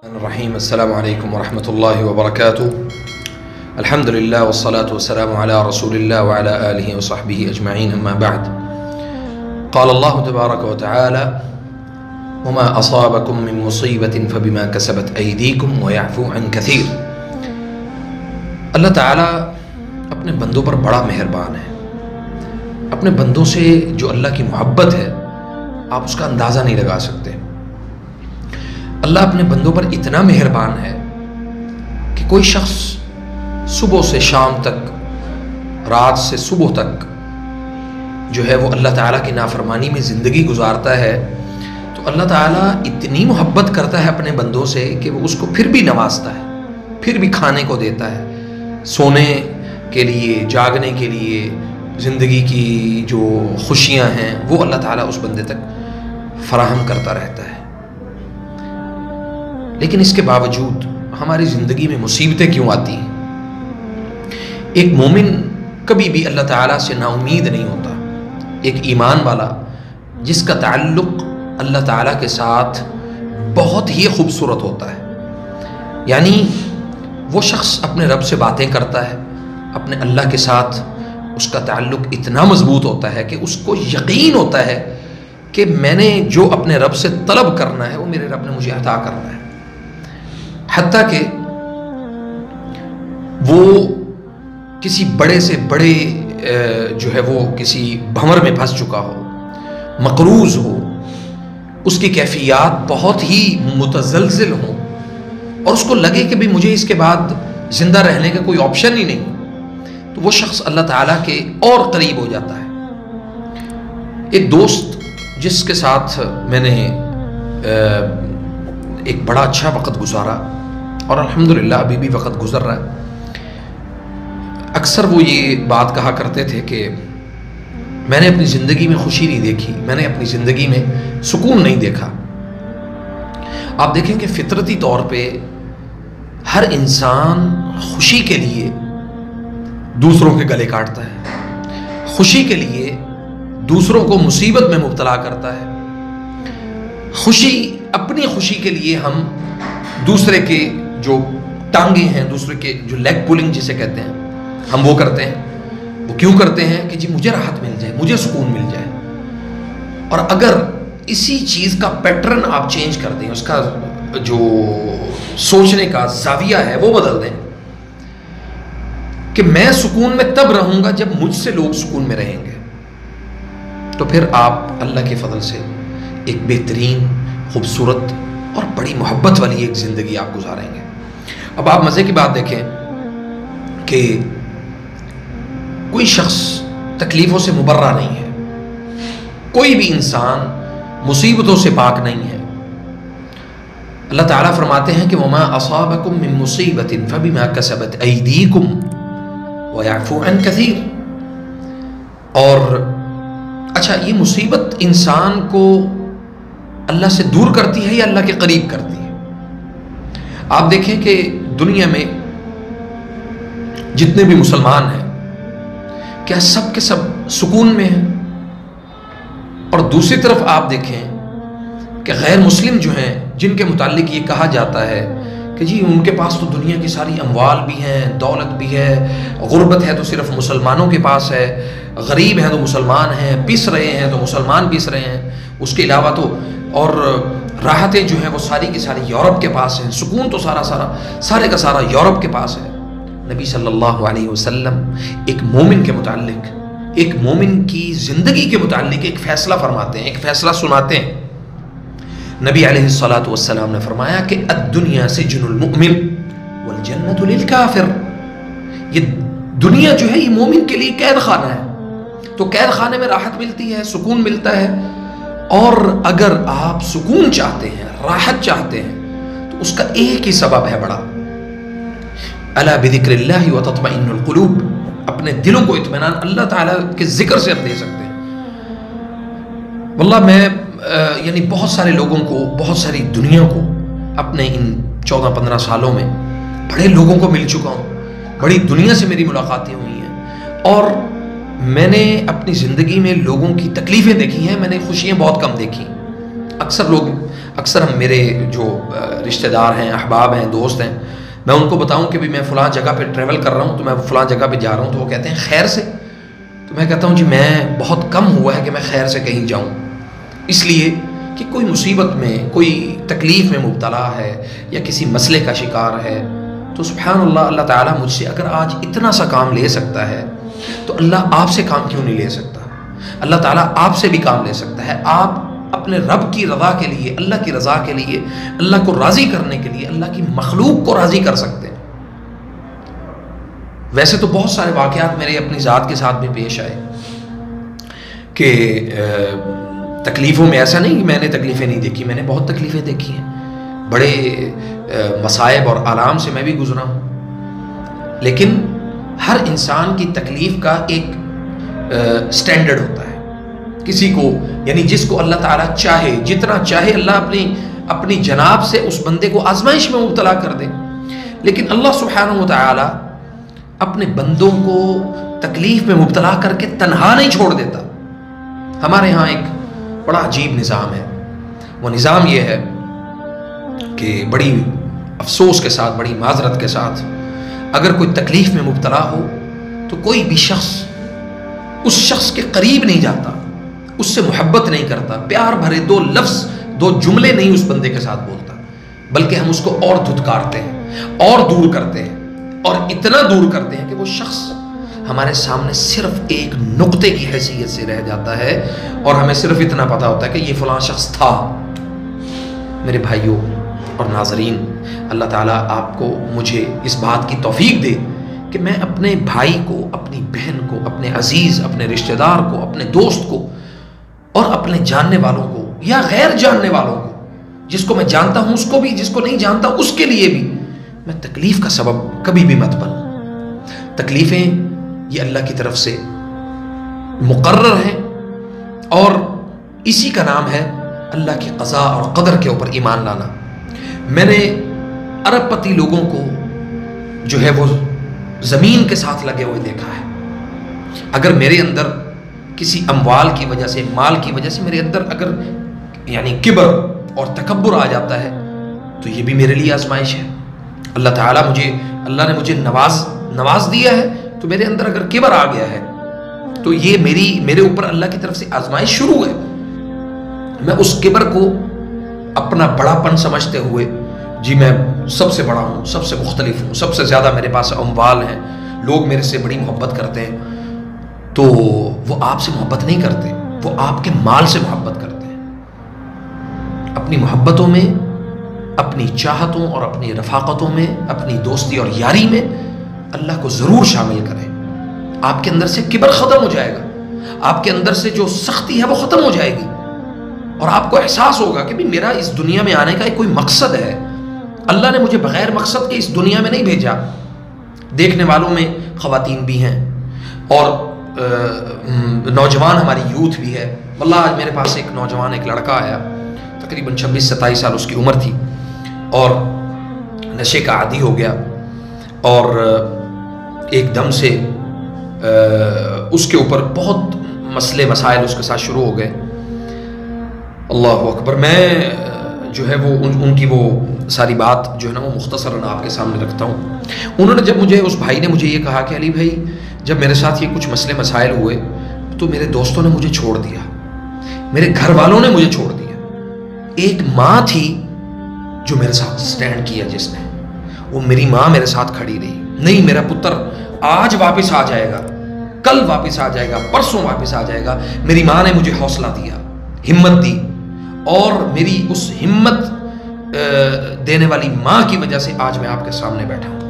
الرحیم السلام علیکم ورحمۃ اللہ وبرکاتہ الحمد للہ والصلاة والسلام علی رسول اللہ وعلی آلہ وصحبہ اجمعین اما بعد قال اللہ تبارک وتعالی وما اصابکم من مصیبت فبما کسبت ایدیکم ویعفو عن کثیر۔ اللہ تعالیٰ اپنے بندوں پر بڑا مہربان ہے۔ اپنے بندوں سے جو اللہ کی محبت ہے آپ اس کا اندازہ نہیں لگا سکتے۔ اللہ اپنے بندوں پر اتنا مہربان ہے کہ کوئی شخص صبح سے شام تک، رات سے صبح تک جو ہے وہ اللہ تعالیٰ کی نافرمانی میں زندگی گزارتا ہے، تو اللہ تعالیٰ اتنی محبت کرتا ہے اپنے بندوں سے کہ وہ اس کو پھر بھی نوازتا ہے، پھر بھی کھانے کو دیتا ہے، سونے کے لیے، جاگنے کے لیے، زندگی کی جو خوشیاں ہیں وہ اللہ تعالیٰ اس بندے تک فراہم کرتا رہتا ہے۔ لیکن اس کے باوجود ہماری زندگی میں مصیبتیں کیوں آتی ہیں؟ ایک مومن کبھی بھی اللہ تعالیٰ سے نا امید نہیں ہوتا۔ ایک ایمان والا جس کا تعلق اللہ تعالیٰ کے ساتھ بہت ہی خوبصورت ہوتا ہے، یعنی وہ شخص اپنے رب سے باتیں کرتا ہے، اپنے اللہ کے ساتھ اس کا تعلق اتنا مضبوط ہوتا ہے کہ اس کو یقین ہوتا ہے کہ میں نے جو اپنے رب سے طلب کرنا ہے وہ میرے رب نے مجھے عطا کرنا ہے، حتیٰ کہ وہ کسی بڑے سے بڑے جو ہے وہ کسی بھنور میں پھنس چکا ہو، مقروض ہو، اس کی کیفیات بہت ہی متزلزل ہوں اور اس کو لگے کہ بھی مجھے اس کے بعد زندہ رہنے کا کوئی آپشن ہی نہیں، تو وہ شخص اللہ تعالیٰ کے اور قریب ہو جاتا ہے۔ ایک دوست جس کے ساتھ میں نے ایک بڑا اچھا وقت گزارا اور الحمدللہ ابھی بھی وقت گزر رہا ہے، اکثر وہ یہ بات کہا کرتے تھے کہ میں نے اپنی زندگی میں خوشی نہیں دیکھی، میں نے اپنی زندگی میں سکون نہیں دیکھا۔ آپ دیکھیں کہ فطرتی طور پہ ہر انسان خوشی کے لیے دوسروں کے گلے کاٹتا ہے، خوشی کے لیے دوسروں کو مصیبت میں مبتلا کرتا ہے، خوشی اپنی خوشی کے لیے ہم دوسرے کے جو ٹانگیں ہیں، دوسرے کے جو لیگ پولنگ جسے کہتے ہیں، ہم وہ کرتے ہیں۔ وہ کیوں کرتے ہیں کہ جی مجھے راحت مل جائے، مجھے سکون مل جائے۔ اور اگر اسی چیز کا پیٹرن آپ چینج کر دیں، اس کا جو سوچنے کا زاویہ ہے وہ بدل دیں کہ میں سکون میں تب رہوں گا جب مجھ سے لوگ سکون میں رہیں گے، تو پھر آپ اللہ کے فضل سے ایک بہترین، خوبصورت اور بڑی محبت والی ایک زندگی آپ گزاریں گے۔ اب آپ مزے کی بات دیکھیں کہ کوئی شخص تکلیفوں سے مبرہ نہیں ہے، کوئی بھی انسان مصیبتوں سے پاک نہیں ہے۔ اللہ تعالیٰ فرماتے ہیں کہ وَمَا أَصَابَكُم مِّن مُّصِيبَةٍ فَبِمَا كَسَبَتْ أَيْدِيكُمْ وَيَعْفُو عَن كَثِيرٍ۔ اور اچھا، یہ مصیبت انسان کو اللہ سے دور کرتی ہے یا اللہ کے قریب کرتی ہے؟ آپ دیکھیں کہ دنیا میں جتنے بھی مسلمان ہیں کیا سب کے سب سکون میں ہیں؟ اور دوسری طرف آپ دیکھیں کہ غیر مسلم جو ہیں، جن کے متعلق یہ کہا جاتا ہے کہ جی ان کے پاس تو دنیا کی ساری اموال بھی ہیں، دولت بھی ہے، غربت ہے تو صرف مسلمانوں کے پاس ہے، غریب ہیں تو مسلمان ہیں، پس رہے ہیں تو مسلمان پس رہے ہیں، اس کے علاوہ تو اور راحتیں جو ہیں وہ ساری کی ساری یورپ کے پاس ہیں، سکون تو سارے کا سارا یورپ کے پاس ہے۔ نبی صلی اللہ علیہ وسلم ایک مومن کے متعلق، ایک مومن کی زندگی کے متعلق ایک فیصلہ فرماتے ہیں، ایک فیصلہ سناتے ہیں۔ نبی علیہ الصلاۃ والسلام نے فرمایا کہ الدنیا سجن المؤمن والجنت للکافر۔ یہ دنیا جو ہے یہ مومن کے لیے قید خانہ ہے، تو قید خانے میں راحت ملتی ہے، سکون ملتا ہے، اور اگر آپ سکون چاہتے ہیں، راحت چاہتے ہیں، تو اس کا ایک ہی سبب ہے بڑا، الا بذکر اللہ وتطمئن القلوب۔ اپنے دلوں کو اطمینان اللہ تعالیٰ کے ذکر سے ہم دے سکتے ہیں۔ واللہ میں یعنی بہت سارے لوگوں کو، بہت ساری دنیا کو اپنے ان 14-15 سالوں میں بڑے لوگوں کو مل چکا ہوں، بڑی دنیا سے میری ملاقاتیں ہوئی ہیں، اور میں نے اپنی زندگی میں لوگوں کی تکلیفیں دیکھی ہیں، میں نے خوشیاں بہت کم دیکھی۔ اکثر ہم میرے جو رشتہ دار ہیں، احباب ہیں، دوست ہیں، میں ان کو بتاؤں کہ بھی میں فلاں جگہ پہ ٹریول کر رہا ہوں، تو میں فلاں جگہ پہ جا رہا ہوں، تو وہ کہتے ہیں خیر سے؟ تو میں کہتا ہوں جی میں بہت کم ہوا ہے کہ میں خیر سے کہیں جاؤں، اس لیے کہ کوئی مصیبت میں، کوئی تکلیف میں مبتلا ہے یا کسی مسئلے کا شکار ہے، تو سبحان اللہ، اللہ تعالیٰ مجھ سے اگر آج اتنا سا کام لے سکتا ہے تو اللہ آپ سے کام کیوں نہیں لے سکتا؟ اللہ تعالیٰ آپ سے بھی کام لے سکتا ہے۔ آپ اپنے رب کی رضا کے لیے، اللہ کی رضا کے لیے، اللہ کو راضی کرنے کے لیے اللہ کی مخلوق کو راضی کر سکتے ہیں۔ ویسے تو بہت سارے واقعات میرے اپنی ذات کے ساتھ بھی پیش آئے کہ تکلیفوں میں، ایسا نہیں کہ میں نے تکلیفیں نہیں دیکھی، میں نے بہت تکلیفیں دیکھی ہیں، بڑے مصائب اور آلام سے میں بھی گزرا ہوں، لیکن ہر انسان کی تکلیف کا ایک سٹینڈرڈ ہوتا ہے۔ کسی کو، یعنی جس کو اللہ تعالیٰ چاہے، جتنا چاہے اللہ اپنی جناب سے اس بندے کو آزمائش میں مبتلا کر دے، لیکن اللہ سبحانہ و تعالیٰ اپنے بندوں کو تکلیف میں مبتلا کر کے تنہا نہیں چھوڑ دیتا۔ ہمارے ہاں ایک بڑا عجیب نظام ہے، وہ نظام یہ ہے کہ بڑی افسوس کے ساتھ، بڑی معذرت کے ساتھ، اگر کوئی تکلیف میں مبتلا ہو تو کوئی بھی شخص اس شخص کے قریب نہیں جاتا، اس سے محبت نہیں کرتا، پیار بھرے دو لفظ، دو جملے نہیں اس بندے کے ساتھ بولتا، بلکہ ہم اس کو اور دھتکارتے ہیں اور دور کرتے ہیں، اور اتنا دور کرتے ہیں کہ وہ شخص ہمارے سامنے صرف ایک نقطے کی حیثیت سے رہ جاتا ہے، اور ہمیں صرف اتنا پتا ہوتا ہے کہ یہ فلاں شخص تھا۔ میرے بھائیوں اور ناظرین، اللہ تعالیٰ آپ کو، مجھے اس بات کی توفیق دے کہ میں اپنے بھائی کو، اپنی بہن کو، اپنے عزیز، اپنے رشتہ دار کو، اپنے دوست کو، اور اپنے جاننے والوں کو یا غیر جاننے والوں کو، جس کو میں جانتا ہوں اس کو بھی، جس کو نہیں جانتا اس کے لیے بھی، میں تکلیف کا سبب کبھی بھی مت بنوں۔ تکلیفیں یہ اللہ کی طرف سے مقرر ہیں، اور اسی کا نام ہے اللہ کی قضاء اور قدر کے اوپر ایمان لانا۔ میں نے ارب پتی لوگوں کو جو ہے وہ زمین کے ساتھ لگے ہوئے دیکھا ہے۔ اگر میرے اندر کسی اموال کی وجہ سے، مال کی وجہ سے میرے اندر اگر یعنی کبر اور تکبر آ جاتا ہے تو یہ بھی میرے لیے آزمائش ہے۔ اللہ تعالیٰ اللہ نے مجھے نواز دیا ہے، تو میرے اندر اگر کبر آ گیا ہے تو یہ میرے اوپر اللہ کی طرف سے آزمائش شروع ہے۔ میں اس کبر کو اپنا بڑا پن سمجھتے ہوئے، جی میں سب سے بڑا ہوں، سب سے مختلف ہوں، سب سے زیادہ میرے پاس اموال ہیں، لوگ میرے سے بڑی محبت کرتے ہیں، تو وہ آپ سے محبت نہیں کرتے، وہ آپ کے مال سے محبت کرتے ہیں۔ اپنی محبتوں میں، اپنی چاہتوں اور اپنی رفاقتوں میں، اپنی دوستی اور یاری میں اللہ کو ضرور شامل کریں۔ آپ کے اندر سے کبر ختم ہو جائے گا، آپ کے اندر سے جو سختی ہے وہ ختم ہو جائے گی، اور آپ کو احساس ہوگا کہ بھی میرا اس دنیا میں آنے کا ایک کوئی مقصد ہے۔ اللہ نے مجھے بغیر مقصد کے اس دنیا میں نہیں بھیجا۔ دیکھنے والوں میں خواتین بھی ہیں، اور نوجوان ہماری یوتھ بھی ہے۔ واللہ آج میرے پاس ایک نوجوان، ایک لڑکا آیا، تقریباً 26-27 سال اس کی عمر تھی، اور نشے کا عادی ہو گیا، اور ایک دم سے اس کے اوپر بہت مسئلے مسائل اس کے ساتھ شروع ہو گئے۔ اللہ اکبر۔ میں جو ہے وہ ان کی وہ ساری بات جو ہے نا وہ مختصراً آپ کے سامنے رکھتا ہوں۔ انہوں نے جب اس بھائی نے مجھے یہ کہا کہ علی بھائی جب میرے ساتھ یہ کچھ مسئلے مسائل ہوئے تو میرے دوستوں نے مجھے چھوڑ دیا، میرے گھر والوں نے مجھے چھوڑ دیا، ایک ماں تھی جو میرے ساتھ سٹینڈ کیا، جس نے، وہ میری ماں میرے ساتھ کھڑی رہی، نہیں میرا پتر آج واپس آ جائے گا، کل واپس آ جائے گا، پرسوں واپس آ جائے گا۔ میری ماں نے مجھے حوصلہ دیا، ہمت دی، اور میری اس ہمت دینے والی ماں کی وجہ سے آج میں آپ کے سامنے بیٹھا ہوں۔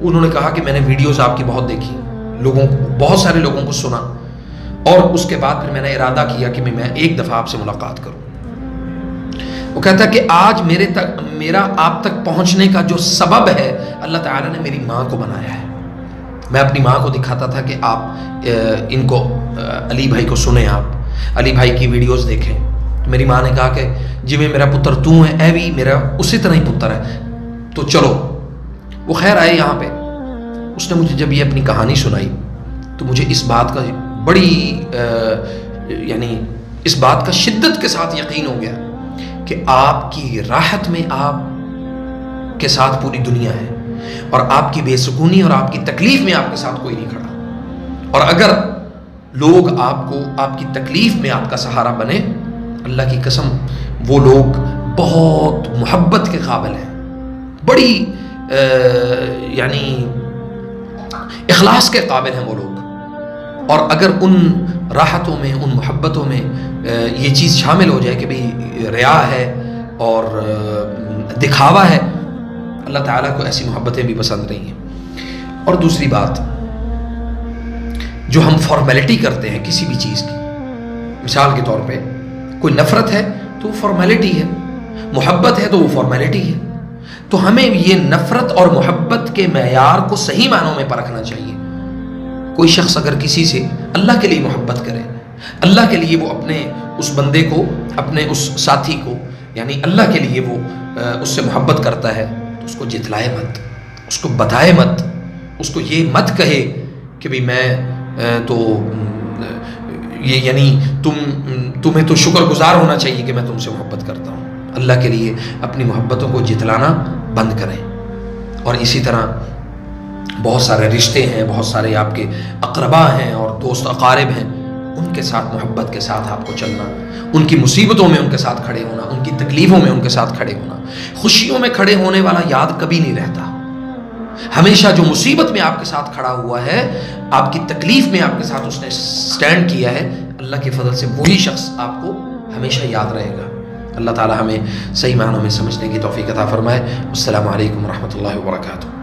انہوں نے کہا کہ میں نے ویڈیوز آپ کی بہت دیکھی، بہت سارے لوگوں کو سنا، اور اس کے بعد پھر میں نے ارادہ کیا کہ میں ایک دفعہ آپ سے ملاقات کروں۔ وہ کہتا ہے کہ آج میرا آپ تک پہنچنے کا جو سبب ہے، اللہ تعالیٰ نے میری ماں کو بنایا ہے۔ میں اپنی ماں کو دکھاتا تھا کہ آپ ان کو، علی بھائی کو سنیں، آپ علی بھائی کی ویڈیوز دیکھیں۔ تو میری ماں نے کہا کہ جی میں میرا پتر تو ہے، اے بھی میرا اسی طرح ہی پتر ہے، تو چلو۔ وہ خیر آئے یہاں پہ، اس نے مجھے جب یہ اپنی کہانی سنائی تو مجھے اس بات کا بڑی یعنی اس بات کا شدت کے ساتھ یقین ہو گیا کہ آپ کی راحت میں آپ کے ساتھ پوری دنیا ہے، اور آپ کی بے سکونی اور آپ کی تکلیف میں آپ کے ساتھ کوئی نہیں کھڑا۔ اور اگر لوگ آپ کو آپ کی تکلیف میں آپ کا سہارا بنے، اللہ کی قسم وہ لوگ بہت محبت کے قابل ہیں، بڑی یعنی اخلاص کے قابل ہیں وہ لوگ۔ اور اگر ان راحتوں میں، ان محبتوں میں یہ چیز شامل ہو جائے کہ بھئی ریا ہے اور دکھاوا ہے، اللہ تعالیٰ کو ایسی محبتیں بھی پسند نہیں ہیں۔ اور دوسری بات، جو ہم فارمیلٹی کرتے ہیں کسی بھی چیز کی، مثال کے طور پہ کوئی نفرت ہے تو وہ فارمیلٹی ہے، محبت ہے تو وہ فارمیلٹی ہے۔ تو ہمیں یہ نفرت اور محبت کے معیار کو صحیح معنوں میں پرکھنا چاہیے۔ کوئی شخص اگر کسی سے اللہ کے لیے محبت کرے، اللہ کے لیے وہ اپنے اس بندے کو، اپنے اس ساتھی کو، یعنی اللہ کے لیے وہ اس سے محبت کرتا ہے، تو اس کو جتلائے مت، اس کو بتائے مت، اس کو یہ مت کہے کہ بھئی میں تو یہ یعنی تمہیں تو شکر گزار ہونا چاہیے کہ میں تم سے محبت کرتا ہوں۔ اللہ کے لیے اپنی محبتوں کو جتلانا بند کریں۔ اور اسی طرح بہت سارے رشتے ہیں، بہت سارے آپ کے اقربا ہیں اور دوست اقارب ہیں، ان کے ساتھ محبت کے ساتھ آپ کو چلنا، ان کی مصیبتوں میں ان کے ساتھ کھڑے ہونا، ان کی تکلیفوں میں ان کے ساتھ کھڑے ہونا۔ خوشیوں میں کھڑے ہونے والا یاد کبھی نہیں رہتا، ہمیشہ جو مصیبت میں آپ کے ساتھ کھڑا ہوا ہے، آپ کی تکلیف میں آپ کے ساتھ اس نے سٹینڈ کیا ہے، اللہ کے فضل سے وہی شخص آپ کو ہمیشہ یاد رہے گا۔ اللہ تعالی ہمیں صحیح معنوں میں سمجھنے کی توفیق عطا فرمائے۔ السلام علیکم ورحمۃ اللہ وبرکاتہ۔